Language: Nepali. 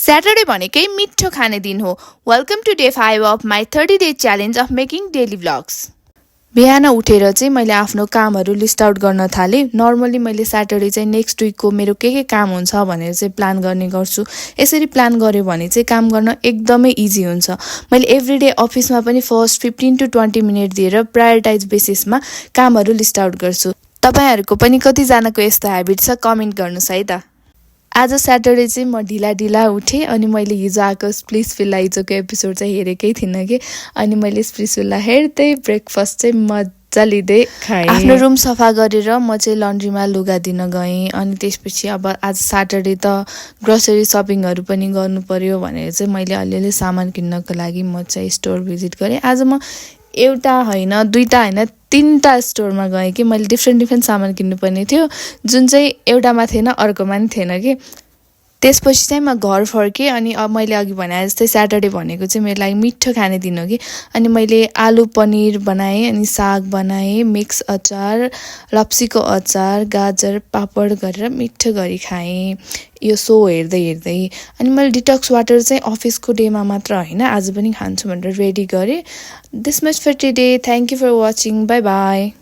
Saturday भनेकै मिठो खाने दिन हो। Welcome to day 5 of my 30 day challenge of making daily vlogs. बिहान उठेर चाहिँ मैले आफ्नो कामहरू लिस्ट आउट गर्न थालेँ। नर्मली मैले स्याटरडे चाहिँ नेक्स्ट विकको मेरो के काम हुन्छ भनेर चाहिँ प्लान गर्ने गर्छु। यसरी प्लान गर्यो भने चाहिँ काम गर्न एकदमै इजी हुन्छ। मैले एभ्रीडे अफिसमा पनि फर्स्ट 15 to 20 मिनट दिएर प्रायोरिटाइज बेसिसमा कामहरू लिस्ट आउट गर्छु। तपाईँहरूको पनि कतिजनाको यस्तो ह्याबिट छ कमेन्ट गर्नुहोस् है त। आज स्याटरडे चाहिँ म ढिला उठेँ अनि मैले हिजो आएको स्प्लिट्सभिल्ला हिजोको एपिसोड चाहिँ हेरेकै थिइनँ कि। अनि मैले स्प्लिट्सभिल्ला हेर्दै ब्रेकफास्ट चाहिँ मजा लिँदै खाएँ। आफ्नो रुम सफा गरेर म चाहिँ लन्ड्रीमा लुगा दिन गएँ। अनि त्यसपछि अब आज स्याटरडे त ग्रोसरी सपिङहरू पनि गर्नु पर्यो भनेर चाहिँ मैले अलिअलि सामान किन्नको लागि म चाहिँ स्टोर भिजिट गरेँ। आज म एउटा होइन दुईवटा होइन 3टा स्टोरमा गएँ कि मैले डिफ्रेन्ट सामान किन्नुपर्ने थियो, जुन चाहिँ एउटामा थिएन अर्कोमा नि थिएन कि। त्यसपछि चाहिँ म घर फर्केँ। अनि अब मैले अघि भने जस्तै स्याटरडे भनेको चाहिँ मेरो लागि मिठो खाने दिन हो कि। अनि मैले आलु पनिर बनाएँ, अनि साग बनाएँ, मिक्स अचार, लप्सीको अचार, गाजर पापड गरेर मिठो गरी खाएँ यो सो हेर्दै। अनि मैले डिटक्स वाटर चाहिँ अफिसको डेमा मात्र होइन आज पनि खान्छु भनेर रेडी गरेँ। This much for today. Thank you for watching. Bye by.